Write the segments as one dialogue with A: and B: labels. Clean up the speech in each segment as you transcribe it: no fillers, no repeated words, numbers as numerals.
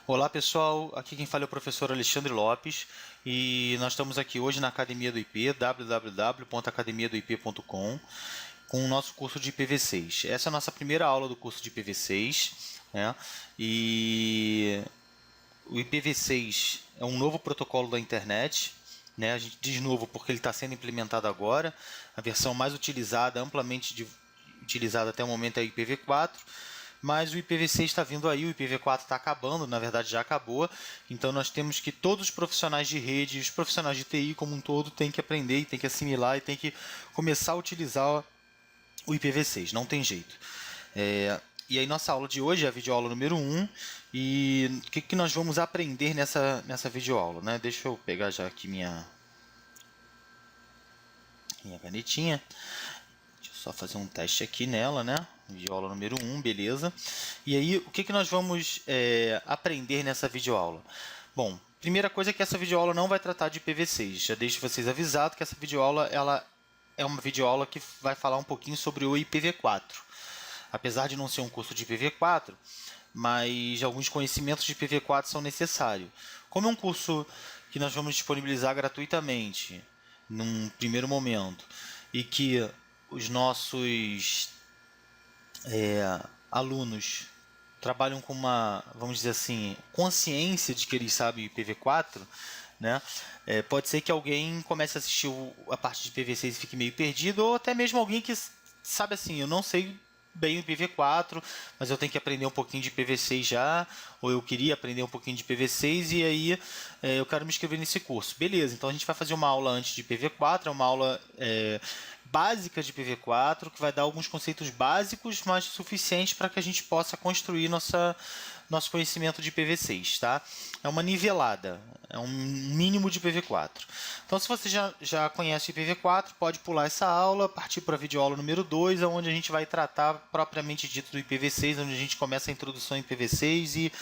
A: Olá pessoal, aqui quem fala é o professor Alexandre Lopes e nós estamos aqui hoje na Academia do IP, www.academiadoip.com, com o nosso curso de IPv6. Essa é a nossa primeira aula do curso de IPv6, né? E o IPv6 é um novo protocolo da internet, né? A gente diz novo porque ele está sendo implementado agora. A versão mais utilizada, utilizada até o momento é o IPv4, mas o IPv6 está vindo aí, o IPv4 está acabando, na verdade já acabou, então nós temos que todos os profissionais de rede, os profissionais de TI como um todo, têm que aprender, têm que assimilar e têm que começar a utilizar o IPv6, não tem jeito. E aí nossa aula de hoje é a videoaula número 1, e o que nós vamos aprender nessa videoaula, né? Deixa eu pegar já aqui minha canetinha. Deixa eu só fazer um teste aqui nela, né? Videoaula número 1, beleza. E aí, o que nós vamos aprender nessa videoaula? Bom, primeira coisa é que essa videoaula não vai tratar de IPv6. Já deixo vocês avisados que essa videoaula ela é uma videoaula que vai falar um pouquinho sobre o IPv4. Apesar de não ser um curso de IPv4, mas alguns conhecimentos de IPv4 são necessários. Como é um curso que nós vamos disponibilizar gratuitamente, num primeiro momento, e que os nossos alunos trabalham com uma, vamos dizer assim, consciência de que eles sabem IPv4, né? Pode ser que alguém comece a assistir a parte de IPv6 e fique meio perdido, ou até mesmo alguém que sabe assim, eu não sei bem o IPv4, mas eu tenho que aprender um pouquinho de IPv6 já, ou eu queria aprender um pouquinho de IPv6 e aí eu quero me inscrever nesse curso. Beleza, então a gente vai fazer uma aula antes de IPv4, é uma aula básica de IPv4, que vai dar alguns conceitos básicos, mas suficientes para que a gente possa construir nosso conhecimento de IPv6, tá? É uma nivelada, é um mínimo de IPv4. Então, se você já conhece o IPv4, pode pular essa aula, partir para a videoaula número 2, onde a gente vai tratar propriamente dito do IPv6, onde a gente começa a introdução em IPv6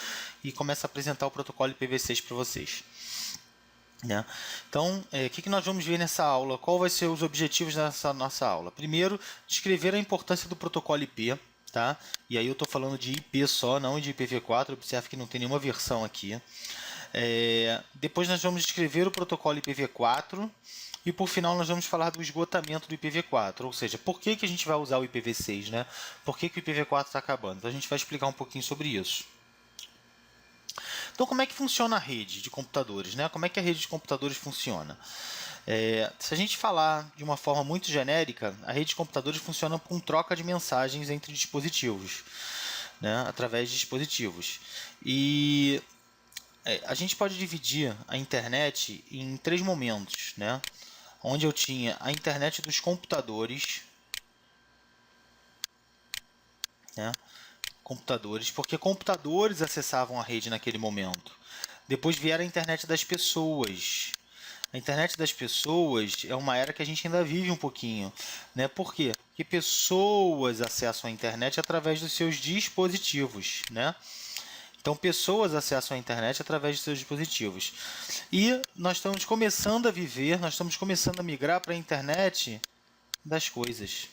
A: e começa a apresentar o protocolo IPv6 para vocês. Né? Então, o que nós vamos ver nessa aula? Qual vai ser os objetivos dessa nossa aula? Primeiro, descrever a importância do protocolo IP, tá? E aí eu estou falando de IP só, não de IPv4. Observe que não tem nenhuma versão aqui. Depois nós vamos descrever o protocolo IPv4 e por final nós vamos falar do esgotamento do IPv4, ou seja, por que a gente vai usar o IPv6, né? Por que o IPv4 está acabando? Então a gente vai explicar um pouquinho sobre isso. Então, como é que funciona a rede de computadores, né? Como é que a rede de computadores funciona? Se a gente falar de uma forma muito genérica, a rede de computadores funciona com troca de mensagens entre dispositivos, né? Através de dispositivos. E a gente pode dividir a internet em 3 momentos, né? Onde eu tinha a internet dos computadores, né? Porque computadores acessavam a rede naquele momento. Depois vieram a internet das pessoas. A internet das pessoas é uma era que a gente ainda vive um pouquinho, né? Por quê? Porque pessoas acessam a internet através dos seus dispositivos, né? Então, pessoas acessam a internet através de seus dispositivos. E nós estamos começando a viver, nós estamos começando a migrar para a internet das coisas.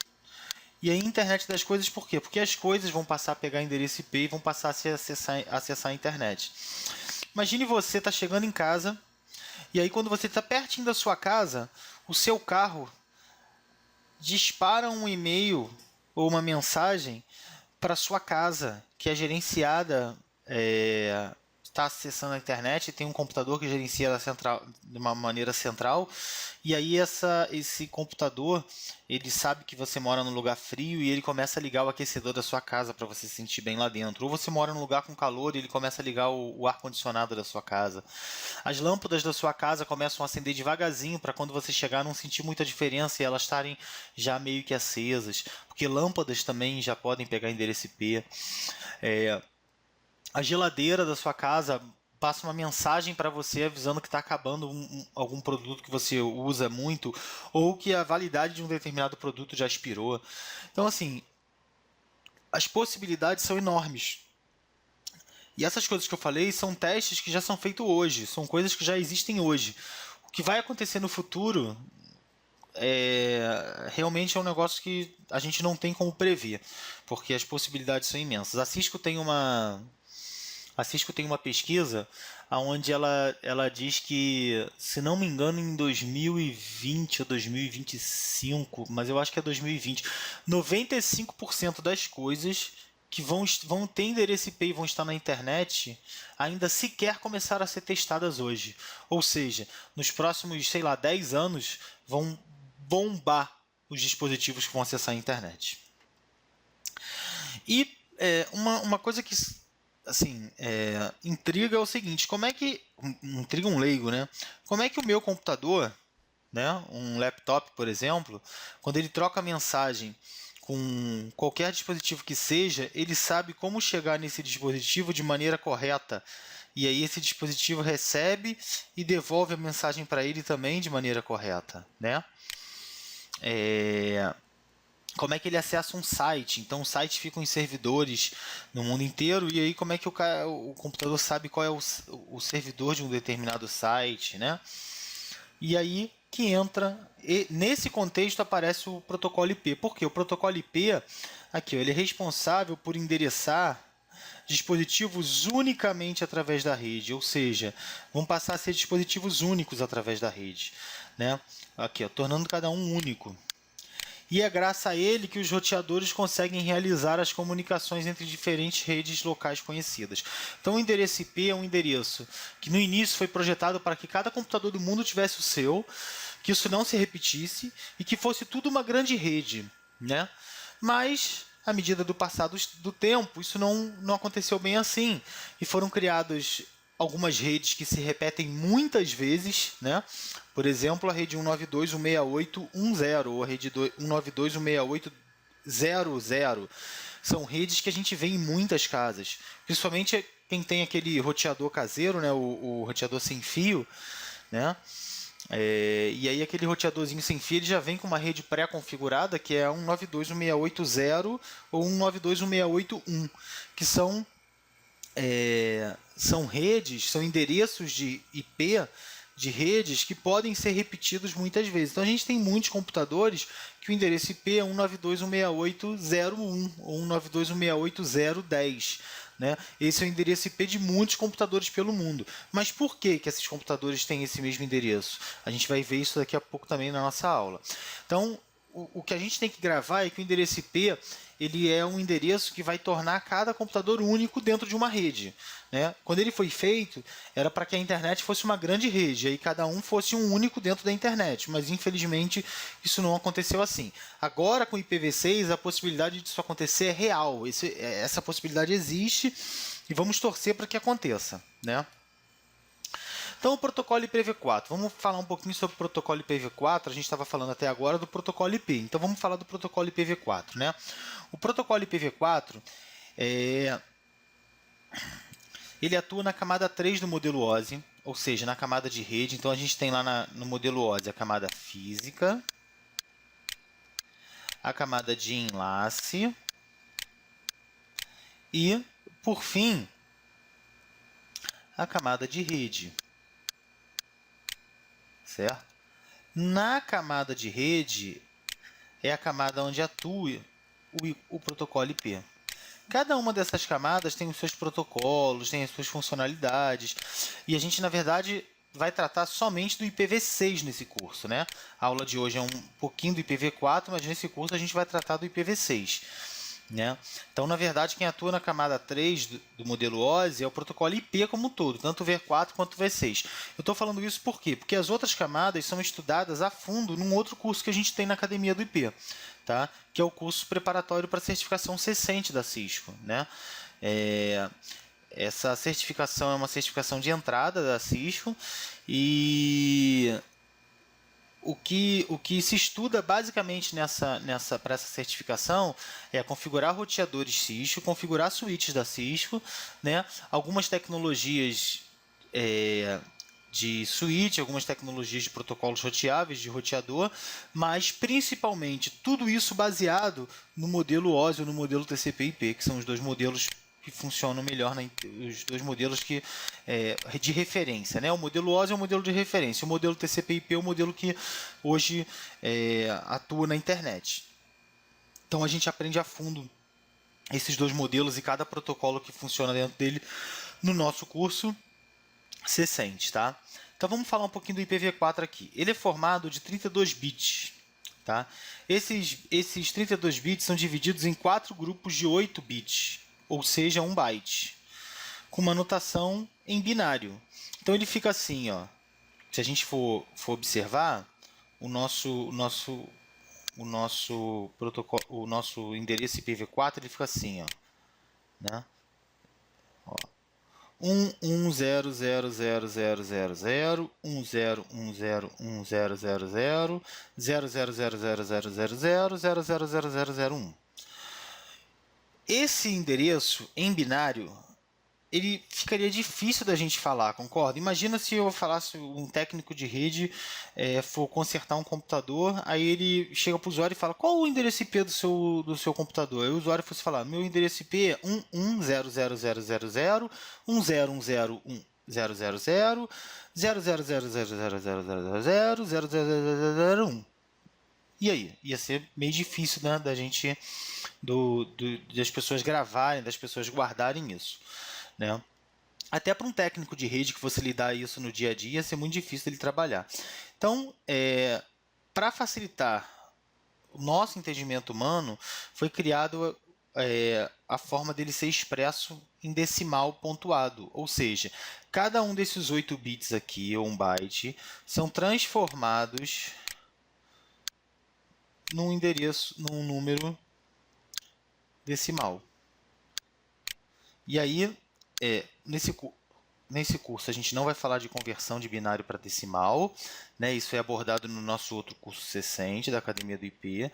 A: E a internet das coisas por quê? Porque as coisas vão passar a pegar endereço IP e vão passar a acessar a internet. Imagine você está chegando em casa e aí quando você está pertinho da sua casa, o seu carro dispara um e-mail ou uma mensagem para sua casa, que é gerenciada, está acessando a internet, tem um computador que gerencia de uma maneira central, e aí esse computador ele sabe que você mora num lugar frio e ele começa a ligar o aquecedor da sua casa para você se sentir bem lá dentro. Ou você mora num lugar com calor e ele começa a ligar o ar-condicionado da sua casa. As lâmpadas da sua casa começam a acender devagarzinho para quando você chegar não sentir muita diferença e elas estarem já meio que acesas. Porque lâmpadas também já podem pegar endereço IP. A geladeira da sua casa passa uma mensagem para você avisando que está acabando algum produto que você usa muito ou que a validade de um determinado produto já expirou. Então, assim, as possibilidades são enormes. E essas coisas que eu falei são testes que já são feitos hoje, são coisas que já existem hoje. O que vai acontecer no futuro realmente é um negócio que a gente não tem como prever, porque as possibilidades são imensas. A Cisco tem A Cisco tem uma pesquisa onde ela diz que, se não me engano, em 2020 ou 2025, mas eu acho que é 2020, 95% das coisas que vão ter endereço IP e vão estar na internet ainda sequer começaram a ser testadas hoje. Ou seja, nos próximos, sei lá, 10 anos vão bombar os dispositivos que vão acessar a internet. E uma coisa que assim, intriga é o seguinte, como é que, intriga um leigo, né? Como é que o meu computador, né, um laptop, por exemplo, quando ele troca mensagem com qualquer dispositivo que seja, ele sabe como chegar nesse dispositivo de maneira correta. E aí esse dispositivo recebe e devolve a mensagem para ele também de maneira correta, né? Como é que ele acessa um site? Então, o site fica em servidores no mundo inteiro, e aí como é que o computador sabe qual é o servidor de um determinado site, né? E aí que entra, e nesse contexto aparece o protocolo IP. Por quê? O protocolo IP, aqui, ó, ele é responsável por endereçar dispositivos unicamente através da rede, ou seja, vão passar a ser dispositivos únicos através da rede, né? Aqui, ó, tornando cada um único. E é graças a ele que os roteadores conseguem realizar as comunicações entre diferentes redes locais conhecidas. Então, o endereço IP é um endereço que no início foi projetado para que cada computador do mundo tivesse o seu, que isso não se repetisse e que fosse tudo uma grande rede, né? Mas, à medida do passar do tempo, isso não aconteceu bem assim. E foram criados algumas redes que se repetem muitas vezes, né? Por exemplo, a rede 192.168.10 ou a rede 192.168.00. São redes que a gente vê em muitas casas, principalmente quem tem aquele roteador caseiro, né? o roteador sem fio, né? E aí aquele roteadorzinho sem fio ele já vem com uma rede pré-configurada que é 192.168.0 ou 192.168.1, que são redes, são endereços de IP de redes que podem ser repetidos muitas vezes. Então a gente tem muitos computadores que o endereço IP é 192.168.0.1 ou 192.168.0.10. Né? Esse é o endereço IP de muitos computadores pelo mundo. Mas por que esses computadores têm esse mesmo endereço? A gente vai ver isso daqui a pouco também na nossa aula. Então, o que a gente tem que gravar é que o endereço IP ele é um endereço que vai tornar cada computador único dentro de uma rede. Né? Quando ele foi feito, era para que a internet fosse uma grande rede, aí cada um fosse um único dentro da internet, mas infelizmente isso não aconteceu assim. Agora com o IPv6 a possibilidade disso acontecer é real, essa possibilidade existe e vamos torcer para que aconteça. Né? Então, o protocolo IPv4. Vamos falar um pouquinho sobre o protocolo IPv4. A gente estava falando até agora do protocolo IP. Então, vamos falar do protocolo IPv4. Né? O protocolo IPv4 ele atua na camada 3 do modelo OSI, ou seja, na camada de rede. Então, a gente tem lá no modelo OSI a camada física, a camada de enlace e, por fim, a camada de rede. Certo? Na camada de rede é a camada onde atua o protocolo IP. Cada uma dessas camadas tem os seus protocolos, tem as suas funcionalidades, e a gente, na verdade, vai tratar somente do IPv6 nesse curso. Né? A aula de hoje é um pouquinho do IPv4, mas nesse curso a gente vai tratar do IPv6. Né? Então, na verdade, quem atua na camada 3 do modelo OSI é o protocolo IP como um todo, tanto o V4 quanto o V6. Eu estou falando isso por quê? Porque as outras camadas são estudadas a fundo num outro curso que a gente tem na Academia do IP, tá? Que é o curso preparatório para a certificação C-Cent da Cisco. Né? Essa certificação é uma certificação de entrada da Cisco e o que se estuda basicamente para essa certificação é configurar roteadores Cisco, configurar switches da Cisco, né? Algumas tecnologias de switch, algumas tecnologias de protocolos roteáveis, de roteador, mas principalmente tudo isso baseado no modelo OSI ou no modelo TCP/IP, que são os dois modelos que funcionam melhor, os dois modelos de referência. Né? O modelo OSI é o modelo de referência, o modelo TCP/IP é o modelo que hoje atua na internet. Então a gente aprende a fundo esses dois modelos e cada protocolo que funciona dentro dele no nosso curso C100, tá? Então vamos falar um pouquinho do IPv4 aqui. Ele é formado de 32 bits, tá? Esses 32 bits são divididos em 4 grupos de 8 bits, ou seja, 1 byte, com uma notação em binário. Então ele fica assim, ó. Se a gente for observar, o nosso protocolo, o nosso endereço IPv4, ele fica assim, ó, né? 110000010101000000000000001. Esse endereço em binário, ele ficaria difícil da gente falar, concorda? Imagina se eu falasse, um técnico de rede for consertar um computador, aí ele chega para o usuário e fala: qual o endereço IP do seu computador? Aí o usuário fosse falar: meu endereço IP é 11000000100000000000000000000000000000000000000000000000000000000000000000000000000000000000000000000000000000000000000000000000000000000000000000000000000000000000000000000000000000000000000000000000000000000000000000000000000000000000000000000000000000000000000000000000000000000000000000000000000000000000000000000000000000000000000000000000000000000000000000000000000000000000000000000000000000000000000000000000000000000000000000000000000000000000000000000000000000000000000000000000000000000000000000000000000000000000000000000000000000000000000000000000000000000000000000000000000000000000000000000000000000000000000000000000000000000000000000000000000000000000000000000000000000né? Até para um técnico de rede que fosse lidar isso, guardarem isso, né? Até para um técnico de rede que fosse lidar isso no dia a dia, ia ser muito difícil ele trabalhar. Então, para facilitar o nosso entendimento humano, foi criado a forma dele ser expresso em decimal pontuado, ou seja, cada um desses 8 bits aqui, ou 1 byte, são transformados num endereço, num número decimal. E aí, nesse curso, a gente não vai falar de conversão de binário para decimal, né? Isso é abordado no nosso outro curso C100, da Academia do IP.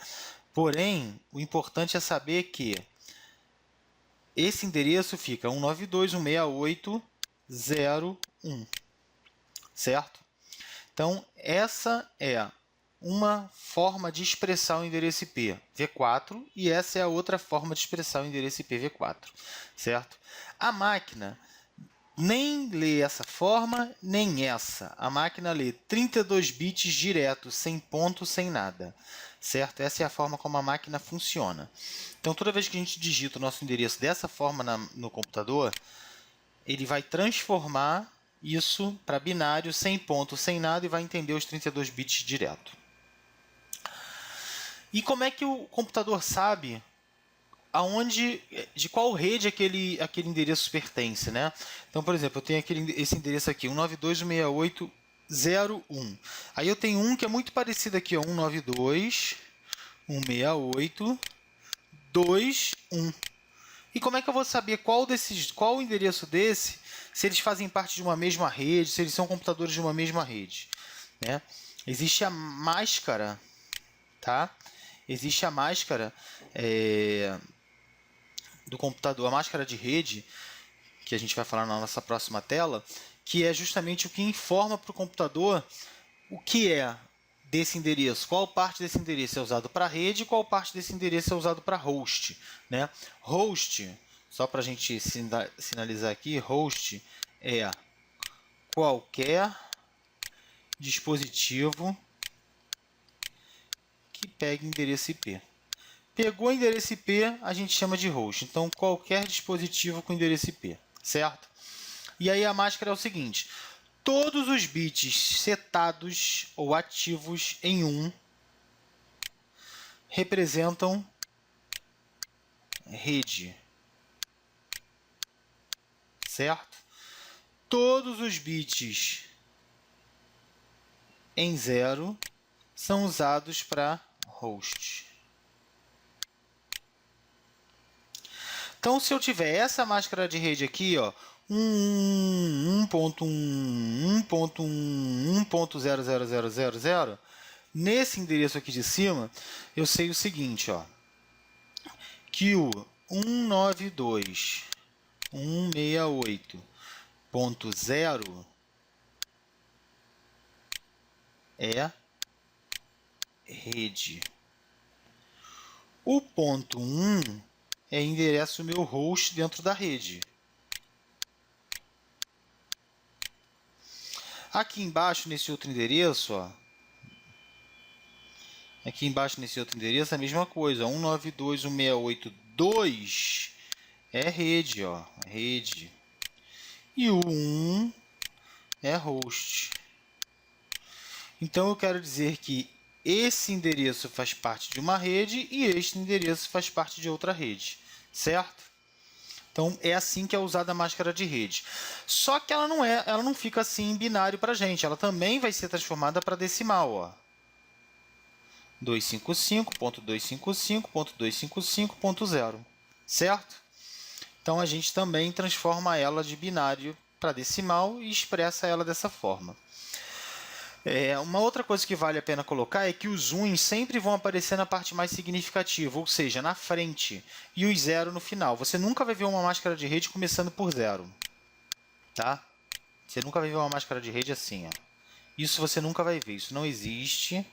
A: Porém, o importante é saber que esse endereço fica 192.168.0.1, certo? Então, essa é uma forma de expressar o endereço IP V4 e essa é a outra forma de expressar o endereço IP V4, certo? A máquina nem lê essa forma, nem essa. A máquina lê 32 bits direto, sem ponto, sem nada, certo? Essa é a forma como a máquina funciona. Então, toda vez que a gente digita o nosso endereço dessa forma no computador, ele vai transformar isso para binário, sem ponto, sem nada, e vai entender os 32 bits direto. E como é que o computador sabe de qual rede aquele endereço pertence, né? Então, por exemplo, eu tenho esse endereço aqui, 192.168.0.1. Aí eu tenho um que é muito parecido aqui, ó, 192.168.2.1. E como é que eu vou saber qual o endereço desse, se eles fazem parte de uma mesma rede, se eles são computadores de uma mesma rede, né? Existe a máscara, tá? Existe a máscara do computador, a máscara de rede, que a gente vai falar na nossa próxima tela, que é justamente o que informa para o computador o que é desse endereço, qual parte desse endereço é usado para rede e qual parte desse endereço é usado para host, né? Host, só para a gente sinalizar aqui, host é qualquer dispositivo que pegue endereço IP. Pegou endereço IP, a gente chama de host. Então, qualquer dispositivo com endereço IP, certo? E aí a máscara é o seguinte: todos os bits setados ou ativos em 1 representam rede, certo? Todos os bits em 0 são usados para host. Então, se eu tiver essa máscara de rede aqui, ó, 1.1, 1.1, 1.00000, nesse endereço aqui de cima, eu sei o seguinte, ó, que o 192.168.0 é rede. O ponto 1 é endereço meu host dentro da rede. Aqui embaixo, nesse outro endereço, ó, aqui embaixo nesse outro endereço, a mesma coisa, 192.168.2 é rede, ó, rede. e o 1 é host. Então, eu quero dizer que esse endereço faz parte de uma rede e este endereço faz parte de outra rede, certo? Então, é assim que é usada a máscara de rede. Só que ela não fica assim em binário para a gente. Ela também vai ser transformada para decimal, ó. 255.255.255.0, certo? Então, a gente também transforma ela de binário para decimal e expressa ela dessa forma. Uma outra coisa que vale a pena colocar é que os uns sempre vão aparecer na parte mais significativa, ou seja, na frente, e os zero no final. Você nunca vai ver uma máscara de rede começando por zero, tá? Você nunca vai ver uma máscara de rede assim, ó. Isso você nunca vai ver, isso não existe,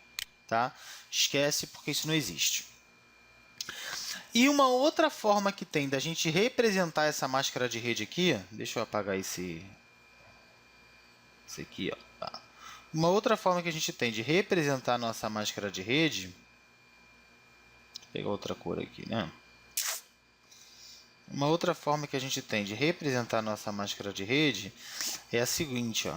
A: tá? Esquece, porque isso não existe. E uma outra forma que tem da gente representar essa máscara de rede aqui, deixa eu apagar esse aqui, ó. Tá. Uma outra forma que a gente tem de representar a nossa máscara de rede, vou pegar outra cor aqui, né? Uma outra forma que a gente tem de representar a nossa máscara de rede é a seguinte, ó.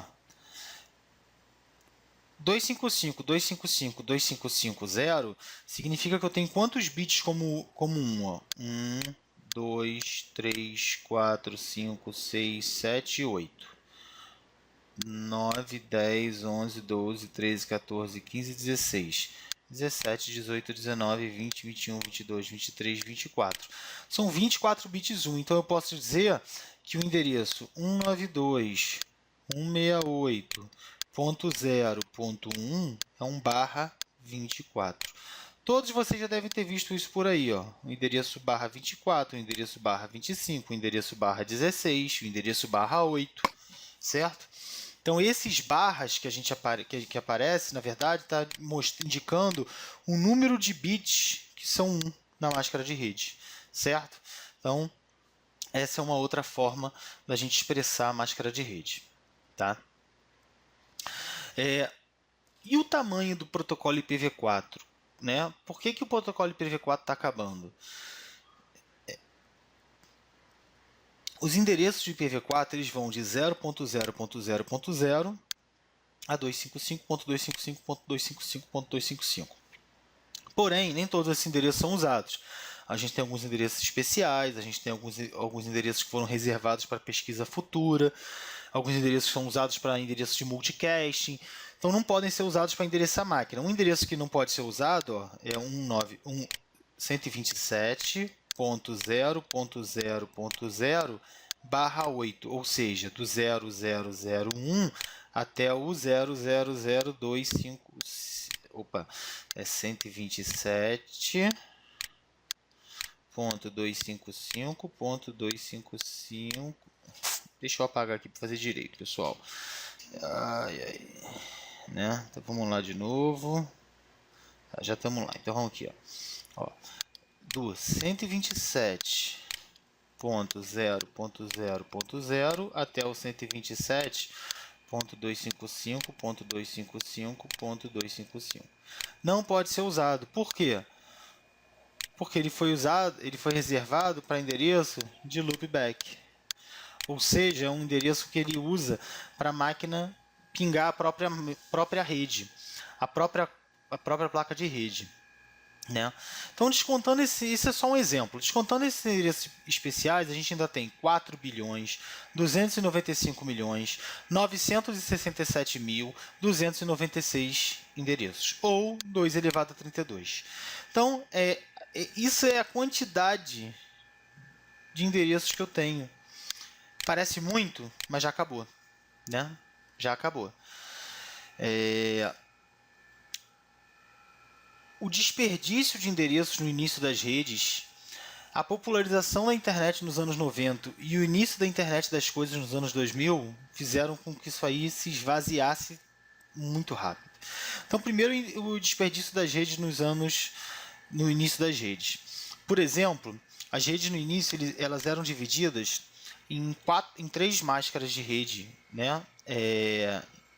A: 255.255.255.0 significa que eu tenho quantos bits como 1? Ó? 1, 2, 3, 4, 5, 6, 7, 8. 9, 10, 11, 12, 13, 14, 15, 16, 17, 18, 19, 20, 21, 22, 23, 24. São 24 bits 1. Então, eu posso dizer que o endereço 192.168.0.1 é um barra 24. Todos vocês já devem ter visto isso por aí, ó. O endereço barra 24, o endereço barra 25, o endereço barra 16, o endereço barra 8, certo? Então, esses barras que a gente que aparece, na verdade, está indicando o número de bits que são 1 na máscara de rede, certo? Então, essa é uma outra forma da gente expressar a máscara de rede, tá? E o tamanho do protocolo IPv4? Né? Por que o protocolo IPv4 está acabando? Os endereços de IPv4 eles vão de 0.0.0.0 a 255.255.255.255. Porém, nem todos esses endereços são usados. A gente tem alguns endereços especiais, a gente tem alguns endereços que foram reservados para pesquisa futura, alguns endereços que são usados para endereços de multicasting, então não podem ser usados para endereçar máquina. Um endereço que não pode ser usado, ó, é 127.0.0.0.0/8, ou seja, do 0001 até o 00025. Opa, é 127.255.255. Deixa eu apagar aqui para fazer direito, pessoal. Ai, ai. Né? Então vamos lá de novo. Tá, já estamos lá. Então vamos aqui, ó. Do 127.0.0.0 até o 127.255.255.255. Não pode ser usado. Por quê? Porque ele foi reservado para endereço de loopback. Ou seja, é um endereço que ele usa para a máquina pingar a própria rede, a própria placa de rede. Né? Então, descontando isso é só um exemplo. Descontando esses endereços especiais, a gente ainda tem 4.295.967.296 endereços, ou 2 elevado a 32. Então, isso é a quantidade de endereços que eu tenho. Parece muito, mas já acabou. Né? Já acabou. O desperdício de endereços no início das redes, a popularização da internet nos anos 90 e o início da internet das coisas nos anos 2000 fizeram com que isso aí se esvaziasse muito rápido. Então, primeiro, o desperdício das redes no início das redes. Por exemplo, as redes no início elas eram divididas em 3 máscaras de rede, né?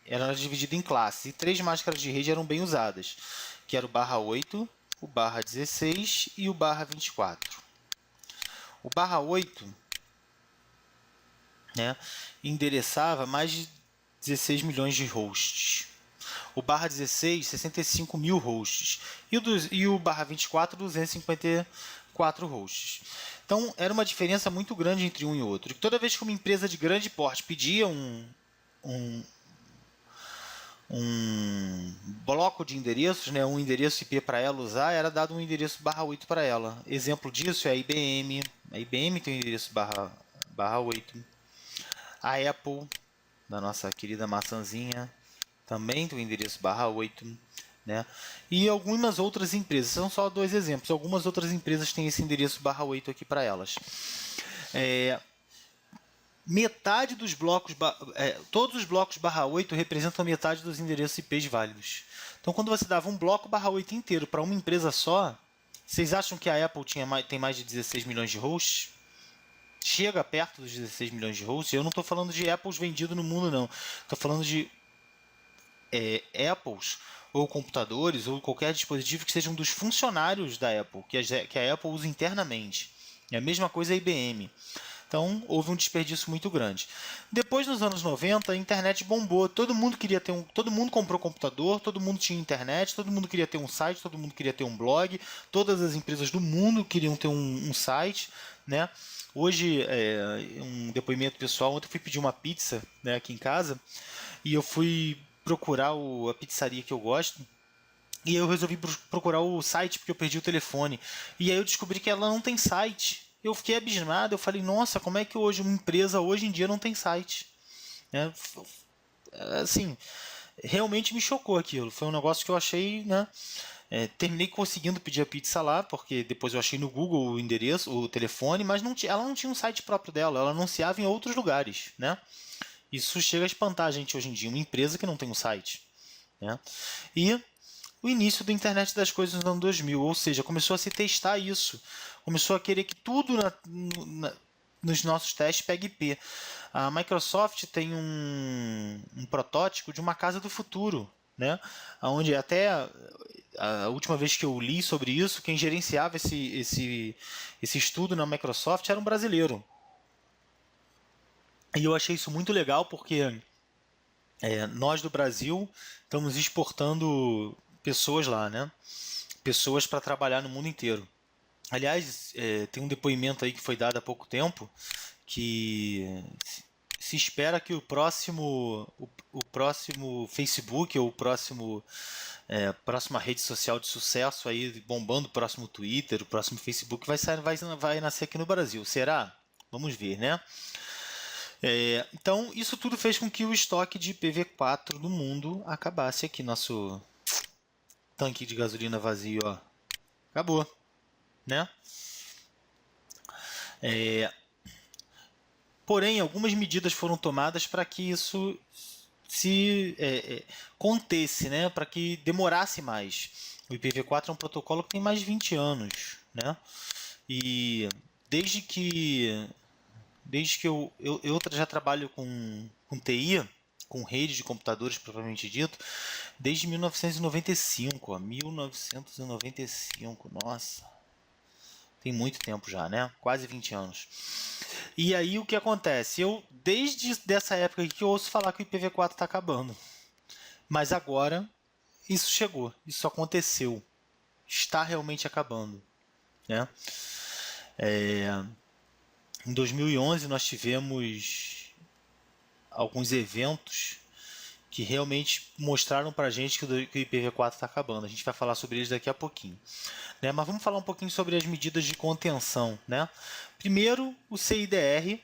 A: Era dividido em classes, e 3 máscaras de rede eram bem usadas, que era o barra 8, o barra 16 e o barra 24. O barra 8 né, endereçava mais de 16 milhões de hosts. O barra 16, 65 mil hosts. E o barra 24, 254 hosts. Então, era uma diferença muito grande entre um e outro. E toda vez que uma empresa de grande porte pedia um, um bloco de endereços, né, um endereço IP para ela usar, era dado um endereço barra 8 para ela. Exemplo disso é a IBM. A IBM tem o endereço barra 8. A Apple, da nossa querida maçãzinha, também tem o endereço barra 8. Né? E algumas outras empresas, são só dois exemplos, algumas outras empresas têm esse endereço barra 8 aqui para elas. Metade dos blocos, todos os blocos barra 8 representam metade dos endereços IPs válidos. Então, quando você dava um bloco barra 8 inteiro para uma empresa só, vocês acham que a Apple tem mais de 16 milhões de hosts? Chega perto dos 16 milhões de hosts? Eu não estou falando de Apples vendidos no mundo, não. Estou falando de Apples ou computadores ou qualquer dispositivo que sejam dos funcionários da Apple, que a Apple usa internamente. É a mesma coisa a IBM. Então, houve um desperdício muito grande. Depois, nos anos 90, a internet bombou. Todo mundo queria ter todo mundo comprou computador, todo mundo tinha internet, todo mundo queria ter um site, todo mundo queria ter um blog, todas as empresas do mundo queriam ter um site, né? Hoje, um depoimento pessoal, ontem eu fui pedir uma pizza, né, aqui em casa, e eu fui procurar a pizzaria que eu gosto, e aí eu resolvi procurar o site porque eu perdi o telefone. E aí eu descobri que ela não tem site. Eu fiquei abismado, eu falei, nossa, como é que hoje uma empresa hoje em dia não tem site? Assim, realmente me chocou aquilo. Foi um negócio que eu achei, né? Terminei conseguindo pedir a pizza lá, porque depois eu achei no Google o endereço, o telefone, mas ela não tinha um site próprio dela, ela anunciava em outros lugares, né? Isso chega a espantar a gente hoje em dia, uma empresa que não tem um site, né? E o início da internet das coisas nos anos 2000, ou seja, começou a se testar isso, começou a querer que tudo nos nossos testes pegue IP. A Microsoft tem um protótipo de uma casa do futuro, né? Onde até a última vez que eu li sobre isso, quem gerenciava esse estudo na Microsoft era um brasileiro. E eu achei isso muito legal porque nós do Brasil estamos exportando pessoas lá, né? Pessoas para trabalhar no mundo inteiro. Aliás, tem um depoimento aí que foi dado há pouco tempo que se espera que o próximo Facebook ou próxima rede social de sucesso aí bombando, o próximo Twitter, o próximo Facebook vai nascer aqui no Brasil. Será? Vamos ver, né? Então, isso tudo fez com que o estoque de IPv4 no mundo acabasse aqui. Nosso tanque de gasolina vazio, ó, acabou, né? Porém, algumas medidas foram tomadas para que isso se contesse, né? Para que demorasse mais. O IPv4 é um protocolo que tem mais de 20 anos, né? E desde que eu já trabalho com TI, com rede de computadores propriamente dito, desde 1995, ó, 1995, nossa, tem muito tempo já, né? Quase 20 anos. E aí o que acontece? Desde dessa época que eu ouço falar que o IPv4 está acabando, mas agora isso chegou, isso aconteceu, está realmente acabando, né? Em 2011 nós tivemos alguns eventos que realmente mostraram para a gente que o IPv4 está acabando. A gente vai falar sobre eles daqui a pouquinho, né? Mas vamos falar um pouquinho sobre as medidas de contenção, né? Primeiro, o CIDR,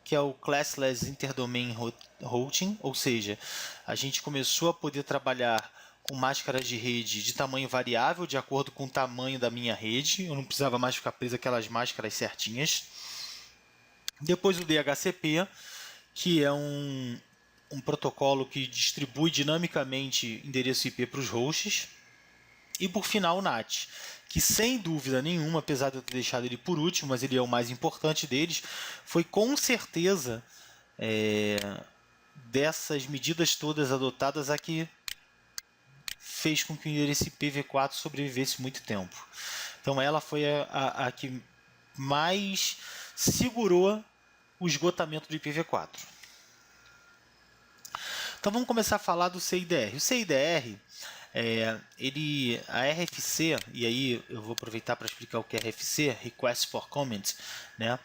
A: que é o Classless Interdomain Routing, ou seja, a gente começou a poder trabalhar com máscaras de rede de tamanho variável, de acordo com o tamanho da minha rede. Eu não precisava mais ficar preso àquelas máscaras certinhas. Depois o DHCP, que é um protocolo que distribui dinamicamente endereço IP para os hosts. E por final o NAT, que sem dúvida nenhuma, apesar de eu ter deixado ele por último, mas ele é o mais importante deles, foi com certeza dessas medidas todas adotadas a que fez com que o endereço IPv4 sobrevivesse muito tempo. Então ela foi a que mais segurou o esgotamento do IPv4. Então vamos começar a falar do CIDR. O CIDR, a RFC, e aí eu vou aproveitar para explicar o que é RFC, Request for Comment, né?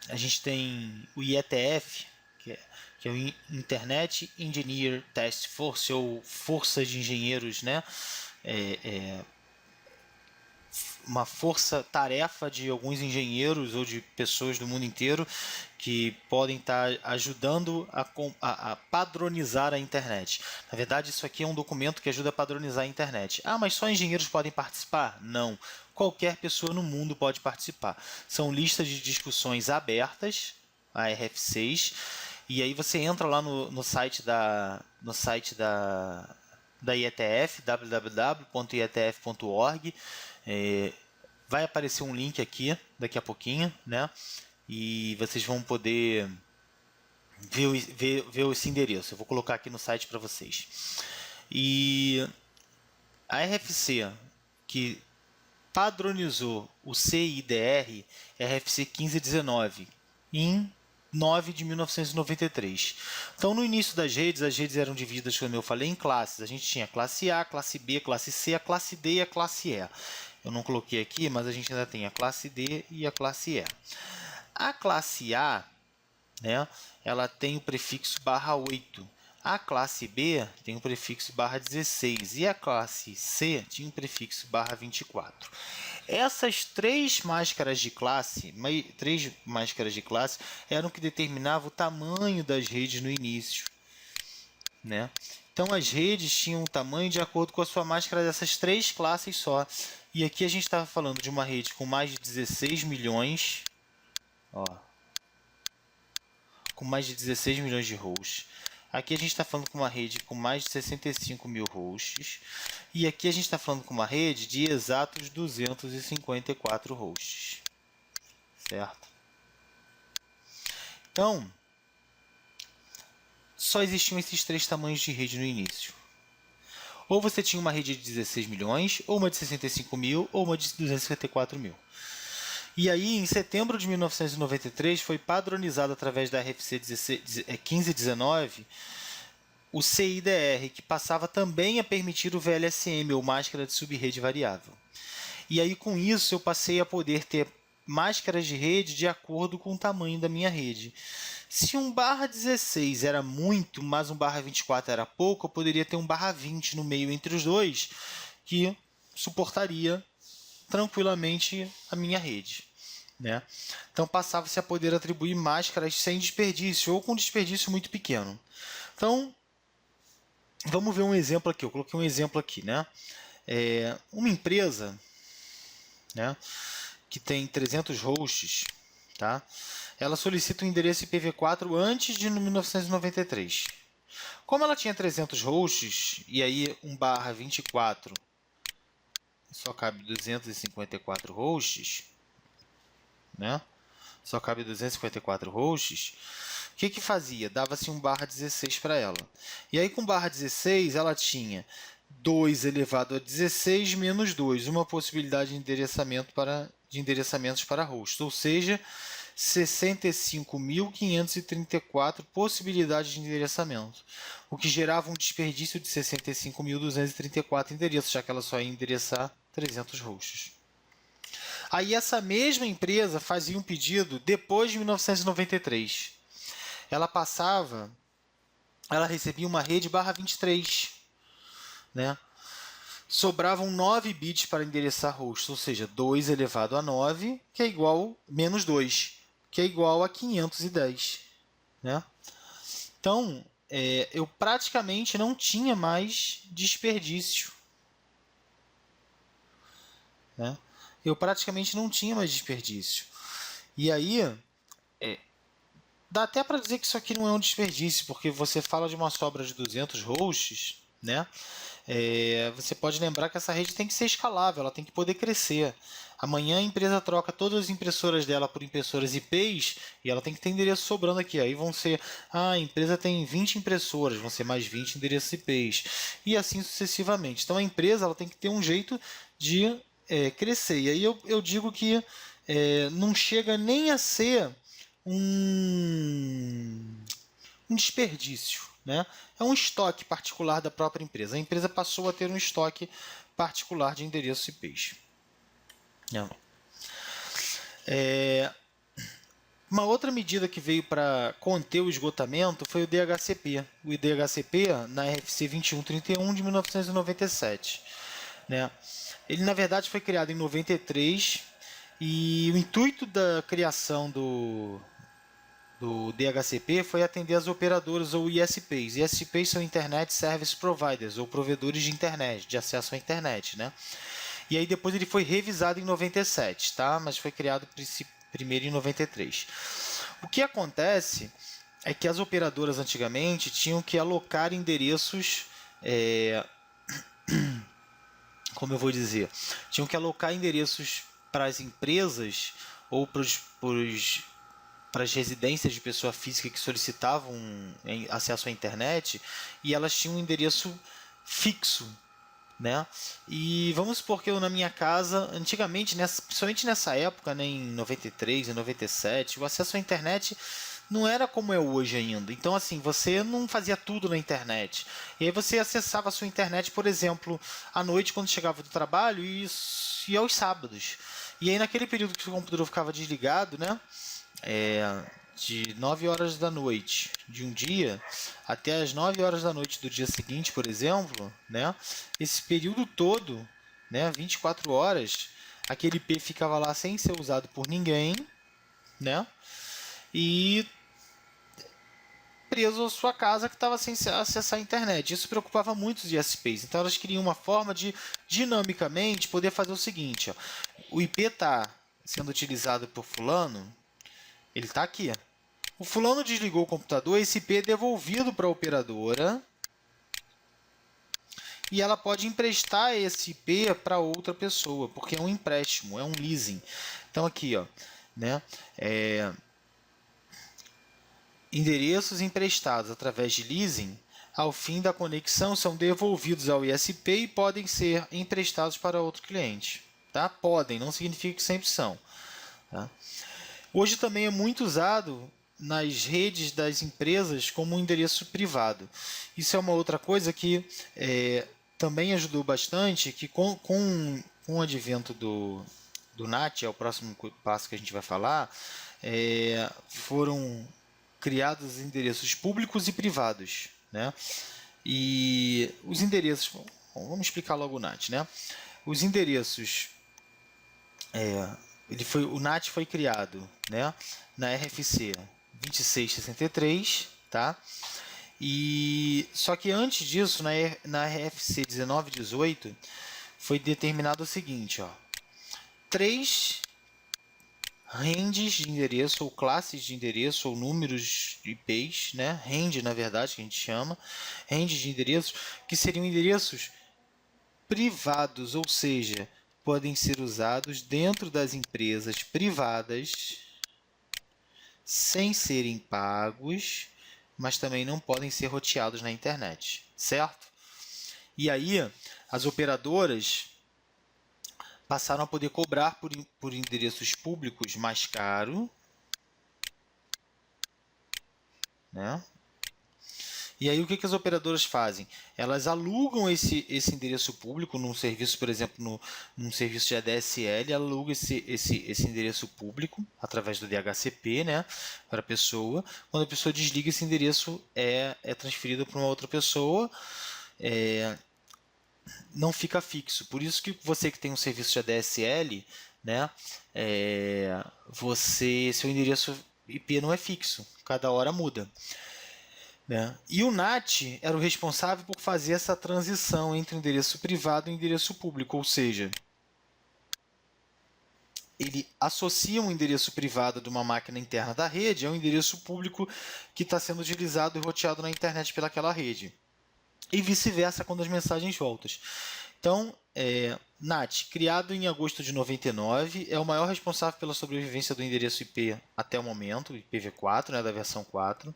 A: A gente tem o IETF, que é o Internet Engineer Task Force, ou Força de Engenheiros, né? Uma força-tarefa de alguns engenheiros ou de pessoas do mundo inteiro que podem estar ajudando a padronizar a internet. Na verdade, isso aqui é um documento que ajuda a padronizar a internet. Ah, mas só engenheiros podem participar? Não. Qualquer pessoa no mundo pode participar. São listas de discussões abertas, a RF6, e aí você entra lá no site da IETF, www.ietf.org. Vai aparecer um link aqui daqui a pouquinho, né? E vocês vão poder ver esse endereço. Eu vou colocar aqui no site para vocês. E a RFC que padronizou o CIDR é a RFC 1519 em 9 de 1993. Então, no início das redes, as redes eram divididas, como eu falei, em classes. A gente tinha classe A, classe B, classe C, a classe D e a classe E. Eu não coloquei aqui, mas a gente ainda tem a classe D e a classe E. A classe A, né, ela tem o prefixo /8. A classe B tem o prefixo /16 e a classe C tinha o prefixo /24. Essas três máscaras de classe eram que determinavam o tamanho das redes no início, né? Então as redes tinham um tamanho de acordo com a sua máscara dessas três classes só. E aqui a gente estava falando de uma rede com mais de 16 milhões, com mais de 16 milhões de hosts. Aqui a gente está falando com uma rede com mais de 65 mil hosts. E aqui a gente está falando com uma rede de exatos 254 hosts. Certo? Então, só existiam esses três tamanhos de rede no início. Ou você tinha uma rede de 16 milhões, ou uma de 65 mil, ou uma de 254 mil. E aí, em setembro de 1993, foi padronizado através da RFC 1519 o CIDR, que passava também a permitir o VLSM, ou máscara de subrede variável. E aí, com isso, eu passei a poder ter máscaras de rede de acordo com o tamanho da minha rede. Se um /16 era muito, mas um /24 era pouco, eu poderia ter um /20 no meio entre os dois, que suportaria tranquilamente a minha rede, né? Então passava-se a poder atribuir máscaras sem desperdício ou com desperdício muito pequeno. Então, vamos ver um exemplo aqui. Eu coloquei um exemplo aqui, né? Uma empresa, né, que tem 300 hosts, tá? Ela solicita um endereço IPv4 antes de 1993. Como ela tinha 300 hosts, e aí um /24 só cabe 254 hosts, né? Só cabe 254 hosts. O que fazia? Dava-se um /16 para ela. E aí com /16 ela tinha 2 elevado a 16 menos 2, uma possibilidade de endereçamentos para hosts, ou seja, 65.534 possibilidades de endereçamento, o que gerava um desperdício de 65.234 endereços, já que ela só ia endereçar 300 hosts. Aí essa mesma empresa fazia um pedido depois de 1993. Ela recebia uma rede /23, né? Sobravam 9 bits para endereçar hosts, ou seja, 2 elevado a 9, que é igual menos 2, que é igual a 510, né? Então, eu praticamente não tinha mais desperdício, né? E aí, dá até para dizer que isso aqui não é um desperdício, porque você fala de uma sobra de 200 hosts, né? Você pode lembrar que essa rede tem que ser escalável, ela tem que poder crescer. Amanhã a empresa troca todas as impressoras dela por impressoras IPs e ela tem que ter endereço sobrando aqui. Aí vão ser, a empresa tem 20 impressoras, vão ser mais 20 endereços IPs e assim sucessivamente. Então a empresa ela tem que ter um jeito de crescer. E aí eu digo que não chega nem a ser um desperdício, né? É um estoque particular da própria empresa. A empresa passou a ter um estoque particular de endereços IPs. Uma outra medida que veio para conter o esgotamento foi o DHCP. O DHCP na RFC 2131 de 1997. Né? Ele, na verdade, foi criado em 93 e o intuito da criação do DHCP foi atender as operadoras ou ISPs. ISPs são Internet Service Providers, ou provedores de internet, de acesso à internet. Né? E aí depois ele foi revisado em 97, tá? Mas foi criado primeiro em 93. O que acontece é que as operadoras antigamente tinham que alocar endereços, como eu vou dizer, tinham que alocar endereços para as empresas ou para as residências de pessoa física que solicitavam acesso à internet, e elas tinham um endereço fixo. Né? E vamos supor que eu na minha casa, antigamente, principalmente nessa época, né, em 93 e 97, o acesso à internet não era como é hoje ainda. Então, assim, você não fazia tudo na internet. E aí você acessava a sua internet, por exemplo, à noite quando chegava do trabalho e aos sábados. E aí naquele período que o computador ficava desligado, né, de 9 horas da noite de um dia até as 9 horas da noite do dia seguinte, por exemplo, né? Esse período todo, né, 24 horas, aquele IP ficava lá sem ser usado por ninguém, né? E preso à sua casa que estava sem acessar a internet. Isso preocupava muito os ISPs. Então elas queriam uma forma de dinamicamente poder fazer o seguinte, ó, o IP está sendo utilizado por fulano, ele está aqui. O fulano desligou o computador, esse IP é devolvido para a operadora e ela pode emprestar esse IP para outra pessoa, porque é um empréstimo, é um leasing. Então aqui, ó, né, endereços emprestados através de leasing, ao fim da conexão, são devolvidos ao ISP e podem ser emprestados para outro cliente. Tá? Podem, não significa que sempre são. Tá? Hoje também é muito usado nas redes das empresas como um endereço privado. Isso é uma outra coisa que também ajudou bastante, que com o advento do NAT, é o próximo passo que a gente vai falar, foram criados endereços públicos e privados. Né? E os endereços... Bom, vamos explicar logo o NAT. Né? Os endereços... o NAT foi criado, né, na RFC 2663, tá? Só que antes disso, na RFC 1918, foi determinado o seguinte, ó, 3 ranges de endereço, ou classes de endereço, ou números de IPs, né? Range, na verdade, que a gente chama, range de endereços, que seriam endereços privados, ou seja, podem ser usados dentro das empresas privadas sem serem pagos, mas também não podem ser roteados na internet, certo? E aí, as operadoras passaram a poder cobrar por endereços públicos mais caro, né? E aí o que as operadoras fazem? Elas alugam esse endereço público num serviço, por exemplo, num serviço de ADSL, aluga esse endereço público através do DHCP, né, para a pessoa. Quando a pessoa desliga, esse endereço é transferido para uma outra pessoa, não fica fixo. Por isso que você que tem um serviço de ADSL, né, seu endereço IP não é fixo, cada hora muda. Né? E o NAT era o responsável por fazer essa transição entre o endereço privado e o endereço público, ou seja, ele associa um endereço privado de uma máquina interna da rede ao endereço público que está sendo utilizado e roteado na internet pelaquela rede. E vice-versa quando as mensagens voltam. Então, NAT, criado em agosto de 99, é o maior responsável pela sobrevivência do endereço IP até o momento, IPv4, né, da versão 4.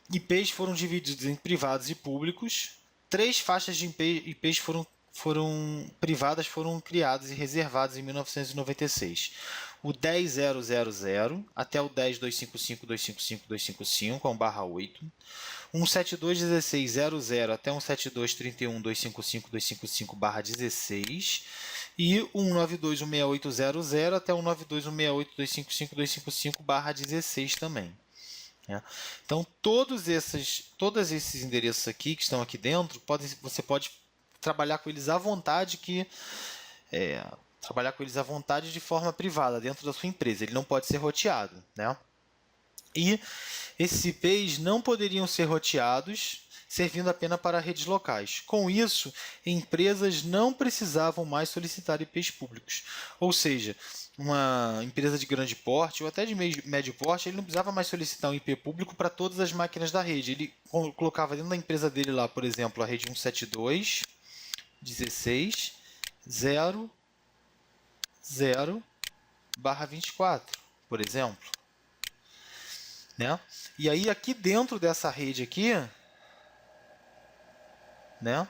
A: IPs foram divididos em privados e públicos. 3 faixas de IPs privadas foram criadas e reservadas em 1996. o 10.0.0.0 até o 10.255.255.255, é um /8, 172.16.00 até 172.31.255.255/16 e 192.168.00 até 192.168.255.255/16 também. Né? Então, todos esses endereços aqui que estão aqui dentro, você pode trabalhar com eles à vontade, trabalhar com eles à vontade de forma privada dentro da sua empresa. Ele não pode ser roteado, né? E esses IPs não poderiam ser roteados, servindo apenas para redes locais. Com isso, empresas não precisavam mais solicitar IPs públicos. Ou seja, uma empresa de grande porte ou até de médio porte, ele não precisava mais solicitar um IP público para todas as máquinas da rede. Ele colocava dentro da empresa dele lá, por exemplo, a rede 172.16.0.0/24, por exemplo. Né? E aí aqui dentro dessa rede aqui, né,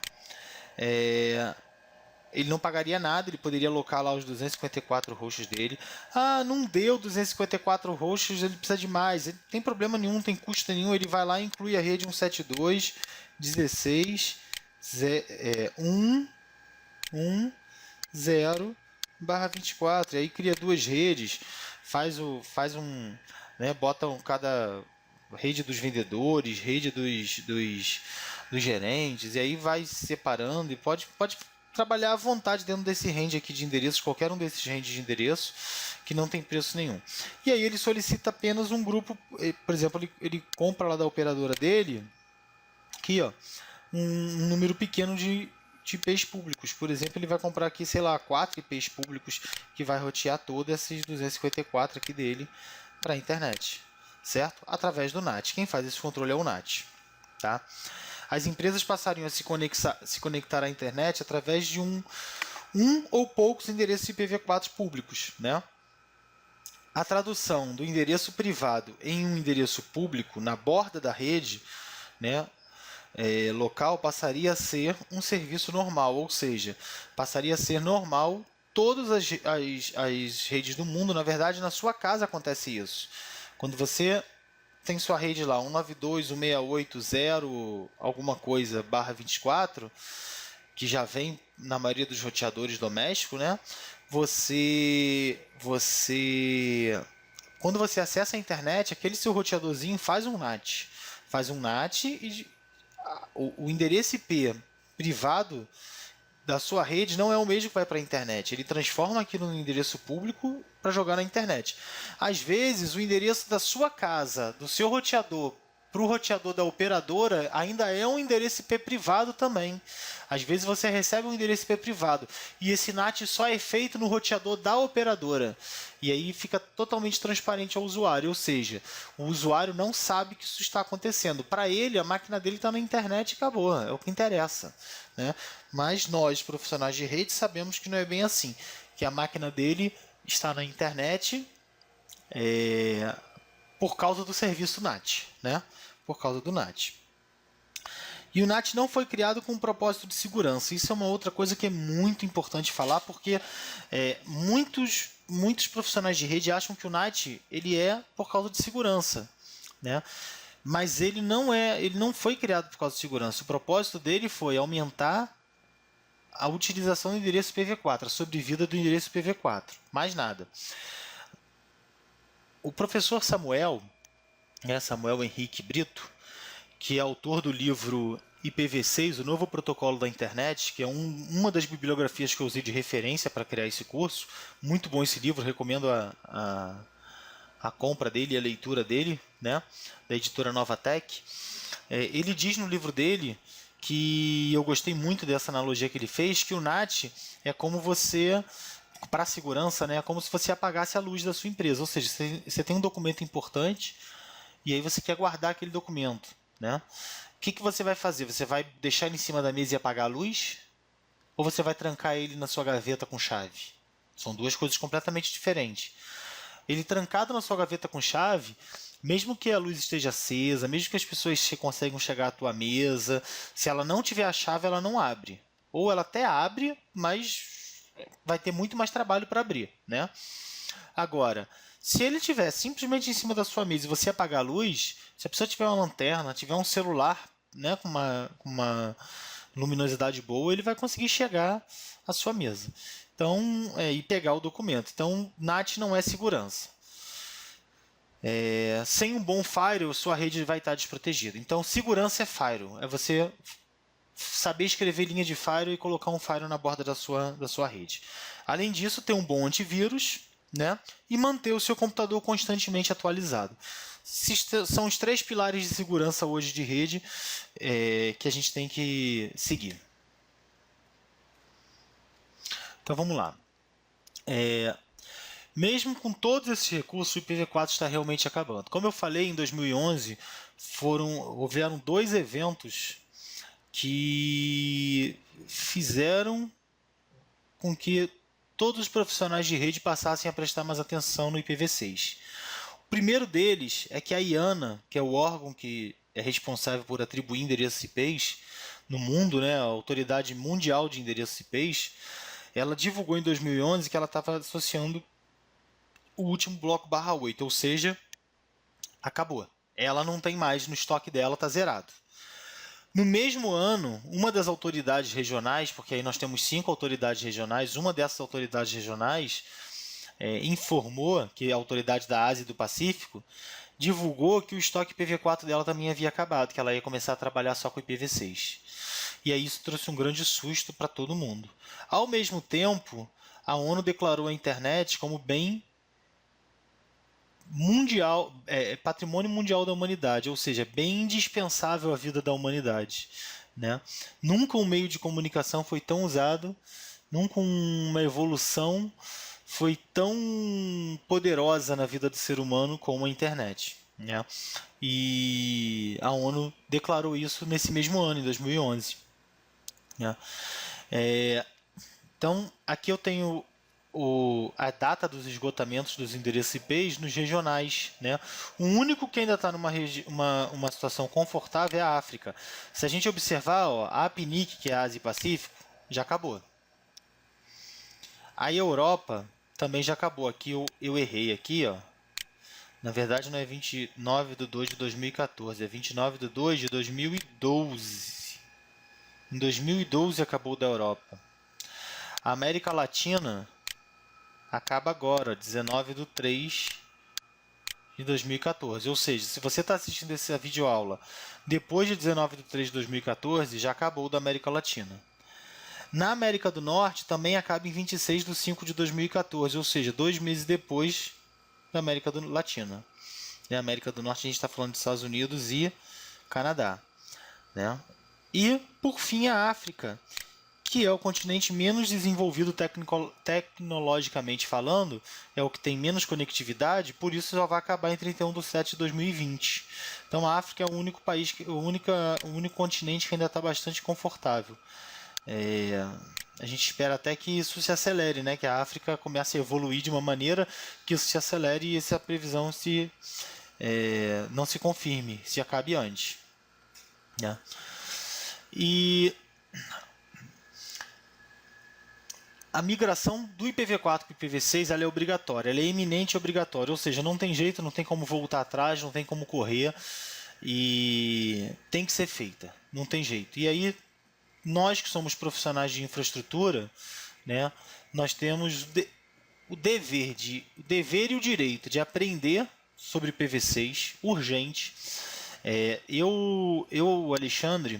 A: ele não pagaria nada, ele poderia alocar lá os 254 hosts dele. Ah, não deu 254 hosts, ele precisa de mais. Ele não tem problema nenhum, não tem custo nenhum, ele vai lá e inclui a rede 172.16.1.1.0/24. E aí cria duas redes, faz né, bota cada rede dos vendedores, rede dos gerentes, e aí vai separando e pode trabalhar à vontade dentro desse range aqui de endereços, qualquer um desses ranges de endereço, que não tem preço nenhum. E aí ele solicita apenas um grupo, por exemplo, ele compra lá da operadora dele, aqui ó, um número pequeno de IPs públicos. Por exemplo, ele vai comprar aqui, sei lá, 4 IPs públicos que vai rotear todos esses 254 aqui dele para a internet, certo? Através do NAT. Quem faz esse controle é o NAT, tá? As empresas passariam a se conectar à internet através de um ou poucos endereços IPv4 públicos, né? A tradução do endereço privado em um endereço público na borda da rede, né, local, passaria a ser um serviço normal, ou seja, passaria a ser normal todas as redes do mundo. Na verdade, na sua casa acontece isso. Quando você tem sua rede lá, 192.168.0 alguma coisa /24, que já vem na maioria dos roteadores domésticos, né? Quando você acessa a internet, aquele seu roteadorzinho faz um NAT. Faz um NAT e o endereço IP privado da sua rede não é o mesmo que vai para a internet. Ele transforma aquilo no endereço público para jogar na internet. Às vezes, o endereço da sua casa, do seu roteador, para o roteador da operadora, ainda é um endereço IP privado também. Às vezes, você recebe um endereço IP privado e esse NAT só é feito no roteador da operadora. E aí fica totalmente transparente ao usuário, ou seja, o usuário não sabe que isso está acontecendo. Para ele, a máquina dele está na internet e acabou, é o que interessa, né? Mas nós, profissionais de rede, sabemos que não é bem assim, que a máquina dele está na internet por causa do serviço NAT, né? Por causa do NAT. E o NAT não foi criado com um propósito de segurança. Isso é uma outra coisa que é muito importante falar, porque muitos profissionais de rede acham que o NAT ele é por causa de segurança, né? Mas ele não foi criado por causa de segurança. O propósito dele foi aumentar a utilização do endereço IPv4, a sobrevida do endereço IPv4, mais nada. O professor Samuel Henrique Brito, que é autor do livro IPv6, o novo protocolo da internet, que é uma das bibliografias que eu usei de referência para criar esse curso. Muito bom esse livro, recomendo a compra dele e a leitura dele, né, da editora Novatec. Ele diz no livro dele, que eu gostei muito dessa analogia que ele fez, que o NAT é como você, para a segurança, né, é como se você apagasse a luz da sua empresa. Ou seja, você tem um documento importante e aí você quer guardar aquele documento, né? O que você vai fazer? Você vai deixar ele em cima da mesa e apagar a luz? Ou você vai trancar ele na sua gaveta com chave? São duas coisas completamente diferentes. Ele trancado na sua gaveta com chave, mesmo que a luz esteja acesa, mesmo que as pessoas consigam chegar à tua mesa, se ela não tiver a chave, ela não abre. Ou ela até abre, mas vai ter muito mais trabalho para abrir, né? Agora, se ele estiver simplesmente em cima da sua mesa e você apagar a luz, se a pessoa tiver uma lanterna, tiver um celular, né, com uma luminosidade boa, ele vai conseguir chegar à sua mesa. Então, e pegar o documento. Então, NAT não é segurança. Sem um bom firewall, sua rede vai estar desprotegida. Então, segurança é firewall. É você saber escrever linha de firewall e colocar um firewall na borda da sua rede. Além disso, ter um bom antivírus, né? E manter o seu computador constantemente atualizado. São os 3 pilares de segurança hoje de rede que a gente tem que seguir. Então vamos lá. Mesmo com todos esses recursos, o IPv4 está realmente acabando. Como eu falei, em 2011 houveram 2 eventos que fizeram com que todos os profissionais de rede passassem a prestar mais atenção no IPv6. O primeiro deles é que a IANA, que é o órgão que é responsável por atribuir endereços IPs no mundo, né, a Autoridade Mundial de Endereços IPs, ela divulgou em 2011 que ela estava associando o último bloco /8, ou seja, acabou. Ela não tem mais no estoque dela, está zerado. No mesmo ano, uma das autoridades regionais, porque aí nós temos 5 autoridades regionais, uma dessas autoridades regionais informou que a autoridade da Ásia e do Pacífico divulgou que o estoque IPv4 dela também havia acabado, que ela ia começar a trabalhar só com IPv6. E aí isso trouxe um grande susto para todo mundo. Ao mesmo tempo, a ONU declarou a internet como bem mundial, patrimônio mundial da humanidade, ou seja, bem indispensável à vida da humanidade, né? Nunca um meio de comunicação foi tão usado, nunca uma evolução foi tão poderosa na vida do ser humano como a internet, né? E a ONU declarou isso nesse mesmo ano, em 2011, né? Então, aqui eu tenho a data dos esgotamentos dos endereços IPs nos regionais, né? O único que ainda está numa uma situação confortável é a África. Se a gente observar, ó, a APNIC, que é a Ásia e Pacífico, já acabou. A Europa também já acabou. Aqui eu errei aqui, ó. Na verdade não é 29/2 de 2014, é 29/2 de 2012. Em 2012 acabou da Europa. A América Latina acaba agora, 19/3 de 2014. Ou seja, se você está assistindo essa videoaula depois de 19/3 de 2014, já acabou da América Latina. Na América do Norte também acaba em 26/5 de 2014, ou seja, 2 meses depois da América Latina. Na América do Norte a gente está falando dos Estados Unidos e Canadá, né? E, por fim, a África, que é o continente menos desenvolvido tecnologicamente falando, é o que tem menos conectividade, por isso só vai acabar em 31/7 de 2020. Então a África é o único país, o único continente que ainda está bastante confortável. A gente espera até que isso se acelere, né? Que a África comece a evoluir de uma maneira que isso se acelere e essa previsão não se confirme, se acabe antes, né? E a migração do IPv4 para o IPv6 ela é obrigatória, ela é eminente e obrigatória, ou seja, não tem jeito, não tem como voltar atrás, não tem como correr e tem que ser feita, não tem jeito. E aí, nós que somos profissionais de infraestrutura, né, nós temos o dever e o direito de aprender sobre IPv6, urgente. Alexandre,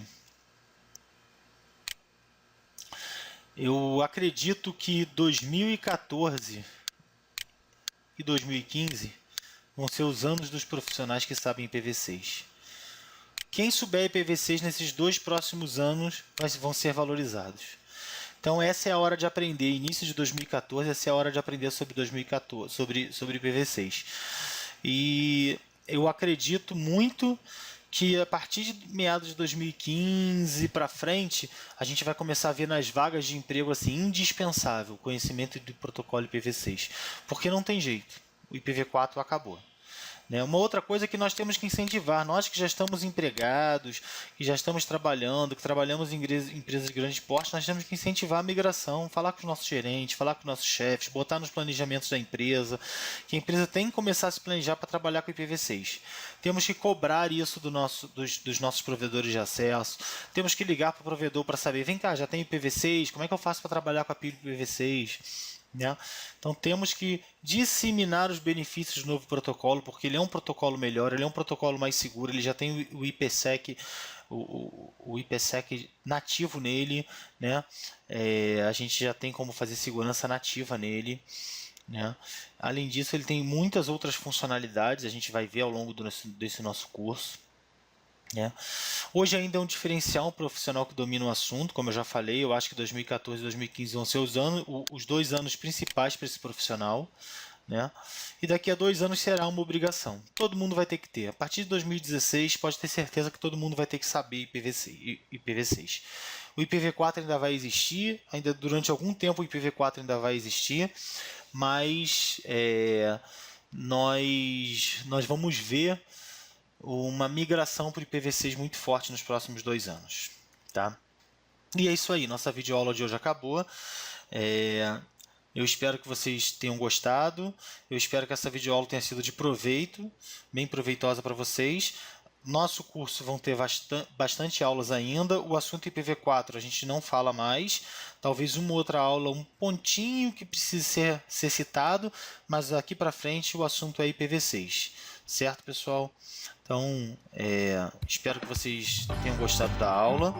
A: eu acredito que 2014 e 2015 vão ser os anos dos profissionais que sabem IPv6. Quem souber IPv6 nesses 2 próximos anos vão ser valorizados. Então essa é a hora de aprender, início de 2014, essa é a hora de aprender sobre 2014, sobre IPv6. E eu acredito muito que a partir de meados de 2015 para frente, a gente vai começar a ver nas vagas de emprego assim indispensável o conhecimento do protocolo IPv6, porque não tem jeito, o IPv4 acabou, né? Uma outra coisa que nós temos que incentivar, nós que já estamos empregados, que já estamos trabalhando, que trabalhamos em empresas de grande porte, nós temos que incentivar a migração, falar com os nossos gerentes, falar com os nossos chefes, botar nos planejamentos da empresa, que a empresa tem que começar a se planejar para trabalhar com IPv6. Temos que cobrar isso dos nossos provedores de acesso, temos que ligar para o provedor para saber, vem cá, já tem IPv6, como é que eu faço para trabalhar com a IPv6? Né? Então temos que disseminar os benefícios do novo protocolo, porque ele é um protocolo melhor, ele é um protocolo mais seguro, ele já tem o IPsec, o IPsec nativo nele, né? A gente já tem como fazer segurança nativa nele, né? Além disso, ele tem muitas outras funcionalidades, a gente vai ver ao longo desse nosso curso. né? Hoje ainda é um diferencial um profissional que domina o assunto, como eu já falei, eu acho que 2014 e 2015 vão ser os 2 anos principais para esse profissional. Né? E daqui a 2 anos será uma obrigação. Todo mundo vai ter que ter. A partir de 2016, pode ter certeza que todo mundo vai ter que saber IPv6. O IPv4 ainda vai existir, ainda durante algum tempo o IPv4 ainda vai existir, mas nós vamos ver uma migração para o IPv6 muito forte nos próximos 2 anos. Tá? E é isso aí, nossa videoaula de hoje acabou. Eu espero que vocês tenham gostado, eu espero que essa videoaula tenha sido de proveito, bem proveitosa para vocês. Nosso curso vão ter bastante aulas ainda, o assunto IPv4 a gente não fala mais, talvez uma outra aula, um pontinho que precise ser citado, mas aqui para frente o assunto é IPv6, certo, pessoal? Então, espero que vocês tenham gostado da aula.